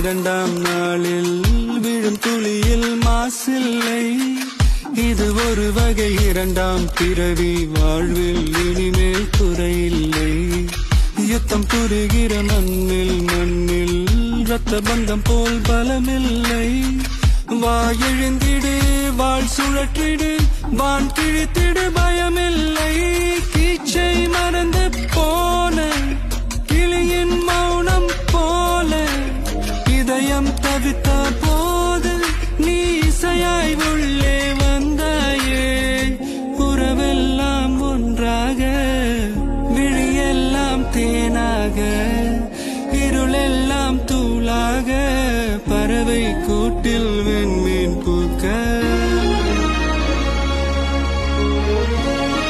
இரண்டாம் நாளில் விழும் துளியில் மாசில்லை. இது ஒரு வகை இரண்டாம் பிறவி, வாழ்வில் இனிமேல் குறையில்லை. யுத்தம் புரிகிற மண்ணில் ரத்த பந்தம் போல் பலமில்லை. வா எழுந்திடு, வாழ் சுழற்றிடு, வான் கிழித்திடு, பயமே